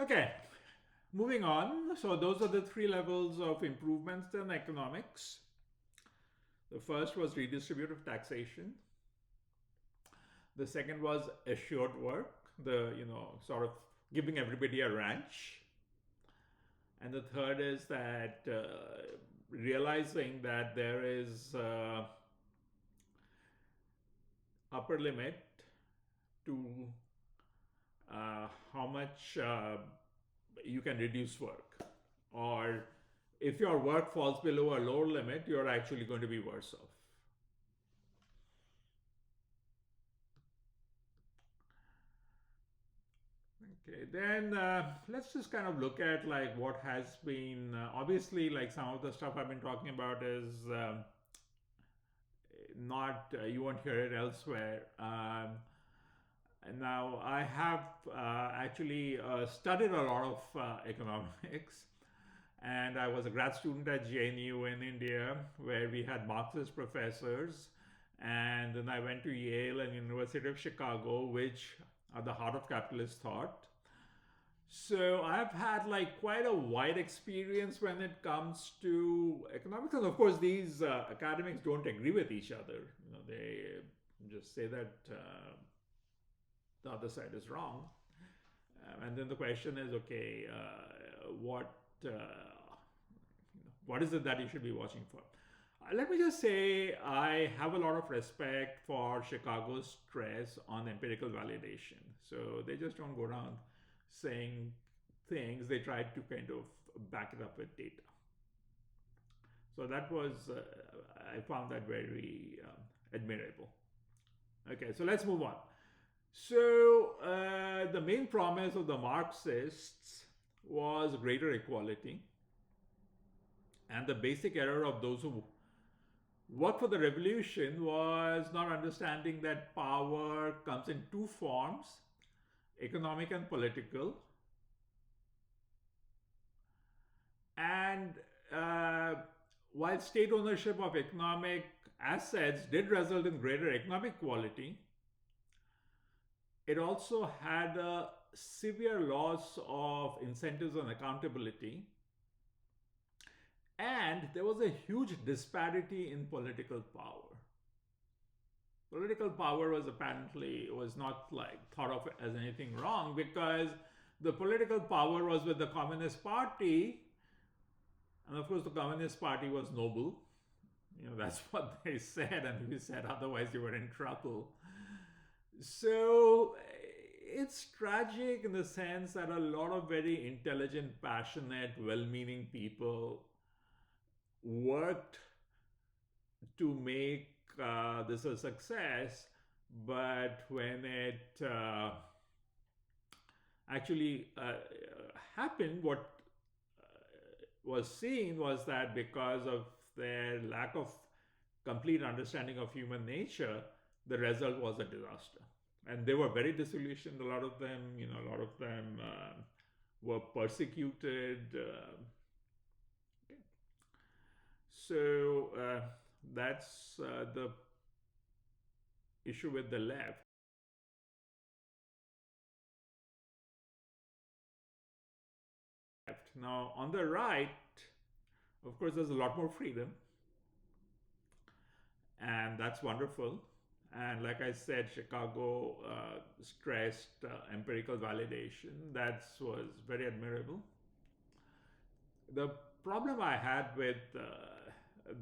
Okay, moving on. So those are the three levels of improvements in economics. The first was redistributive taxation. The second was assured work, sort of giving everybody a ranch. And the third is that realizing that there is upper limit to how much you can reduce work, or if your work falls below a lower limit, you're actually going to be worse off. Okay, then let's just kind of look at like what has been obviously, like some of the stuff I've been talking about is not you won't hear it elsewhere. And now I have actually studied a lot of economics, and I was a grad student at JNU in India, where we had Marxist professors, and then I went to Yale and University of Chicago, which are the heart of capitalist thought. So I've had like quite a wide experience when it comes to economics, and of course these academics don't agree with each other. They just say that the other side is wrong, and then the question is, okay, what is it that you should be watching for? Let me just say, I have a lot of respect for Chicago's stress on empirical validation. So they just don't go around saying things, they try to kind of back it up with data. So that was, I found that very admirable. Okay, so let's move on. So the main promise of the Marxists was greater equality. And the basic error of those who worked for the revolution was not understanding that power comes in two forms, economic and political. And while state ownership of economic assets did result in greater economic quality, it also had a severe loss of incentives and accountability. And there was a huge disparity in political power. Political power was not like thought of as anything wrong, because the political power was with the Communist Party, and of course the Communist Party was noble. That's what they said, and we said otherwise you were in trouble. So it's tragic in the sense that a lot of very intelligent, passionate, well-meaning people worked to make this a success, but when it actually happened, what was seen was that because of their lack of complete understanding of human nature, the result was a disaster. And they were very disillusioned. A lot of them were persecuted. So that's the issue with the left. Now, on the right, of course, there's a lot more freedom, and that's wonderful. And like I said, Chicago stressed empirical validation. That was very admirable. The problem I had with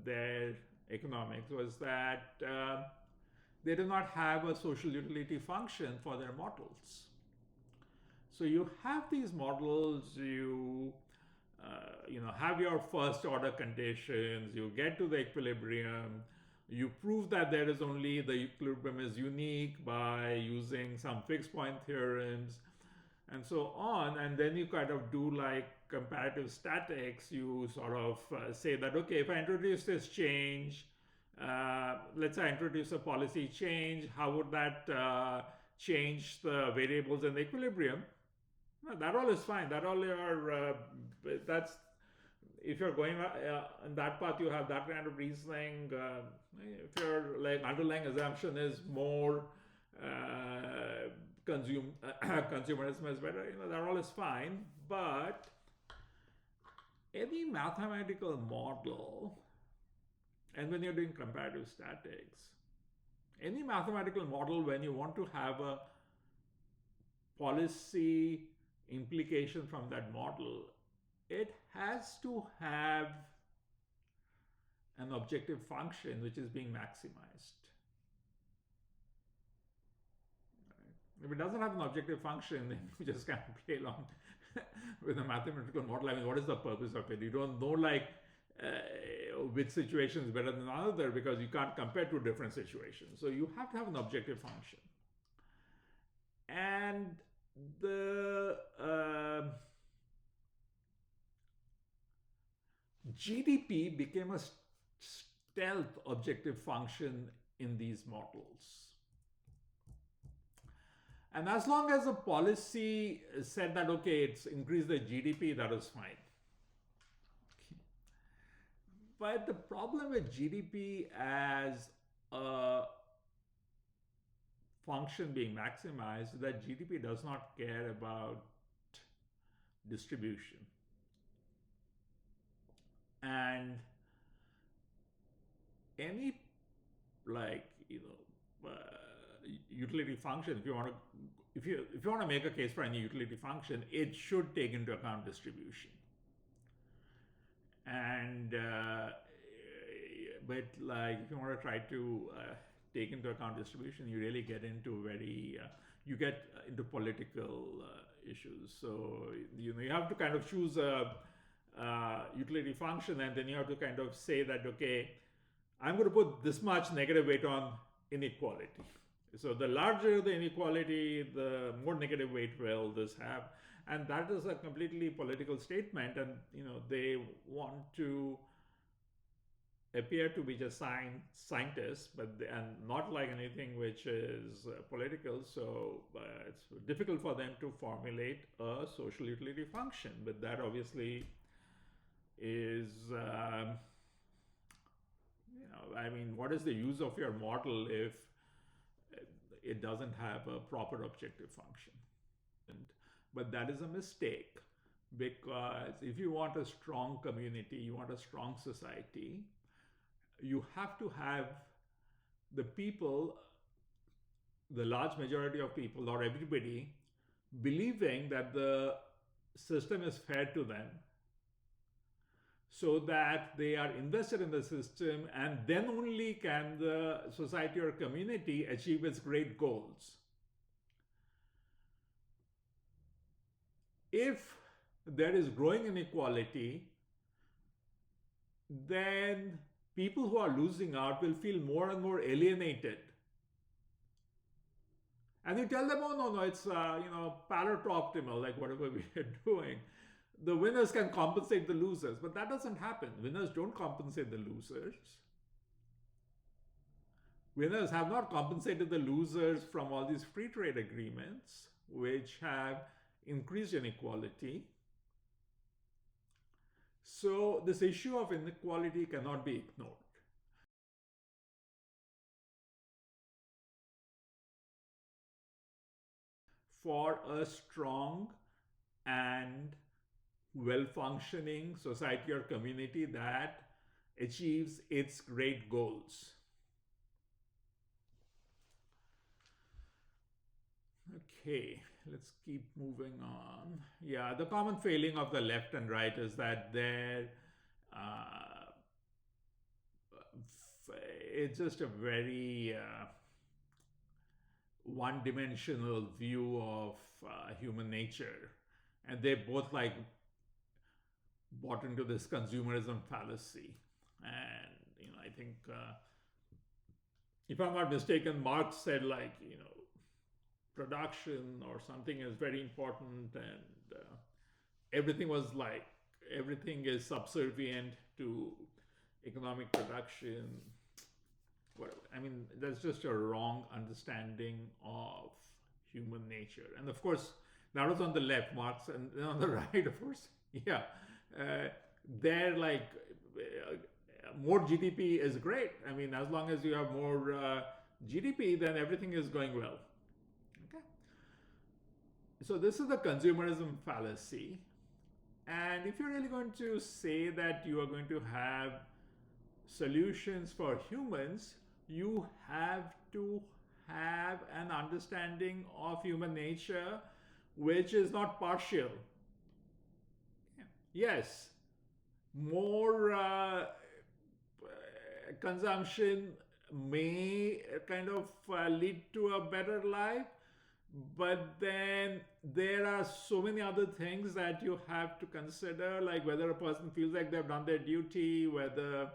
their economics was that they do not have a social utility function for their models. So you have these models, you have your first order conditions, you get to the equilibrium, you prove that there is only the equilibrium is unique by using some fixed point theorems and so on, and then you kind of do like comparative statics. You sort of say that, okay, if I introduce this change, let's say I introduce a policy change, how would that change the variables in the equilibrium? No, that all is fine. That all that's, if you're going in that path, you have that kind of reasoning. If your like underlying assumption is more consumerism is better, that all is fine. But any mathematical model, and when you're doing comparative statics, any mathematical model, when you want to have a policy implication from that model, it has to have an objective function which is being maximized. If it doesn't have an objective function, then you just can't play along with a mathematical model. I mean, what is the purpose of it? You don't know which situation is better than another, because you can't compare two different situations. So you have to have an objective function. And the GDP became a stealth objective function in these models. And as long as the policy said that, okay, it's increased the GDP, that was fine. Okay. But the problem with GDP as a function being maximized is that GDP does not care about distribution. And any utility function, if you want to make a case for any utility function, it should take into account distribution. And but if you want to try to take into account distribution, you really get into you get into political issues. So you have to kind of choose a utility function, and then you have to kind of say that, okay, I'm going to put this much negative weight on inequality. So the larger the inequality, the more negative weight will this have. And that is a completely political statement. And, they want to appear to be just scientists, and not like anything which is political. So it's difficult for them to formulate a social utility function. But that obviously is, I mean, what is the use of your model if it doesn't have a proper objective function? But that is a mistake, because if you want a strong community, you want a strong society, you have to have the people, the large majority of people, or everybody, believing that the system is fair to them, so that they are invested in the system, and then only can the society or community achieve its great goals. If there is growing inequality, then people who are losing out will feel more and more alienated. And you tell them, oh, no, it's, Pareto-optimal, like whatever we are doing. The winners can compensate the losers, but that doesn't happen. Winners don't compensate the losers. Winners have not compensated the losers from all these free trade agreements, which have increased inequality. So this issue of inequality cannot be ignored. For a strong and well-functioning society or community that achieves its great goals. Okay, let's keep moving on. Yeah, the common failing of the left and right is that it's just a very one-dimensional view of human nature, and they both bought into this consumerism fallacy. And I think if I'm not mistaken, Marx said production or something is very important, and everything is subservient to economic production. Whatever. I mean, that's just a wrong understanding of human nature. And of course, that was on the left, Marx, and then on the right, of course, yeah, they're more GDP is great. I mean, as long as you have more GDP, then everything is going well. Okay. So this is the consumerism fallacy. And if you're really going to say that you are going to have solutions for humans, you have to have an understanding of human nature which is not partial. Yes, more consumption may kind of lead to a better life, but then there are so many other things that you have to consider, like whether a person feels like they've done their duty, whether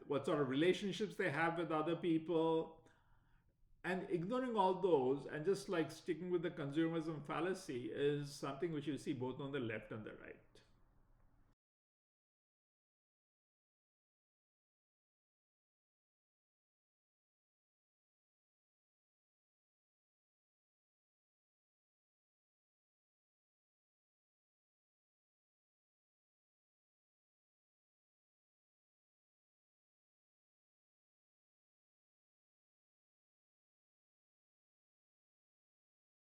what sort of relationships they have with other people. And ignoring all those and just like sticking with the consumerism fallacy is something which you see both on the left and the right.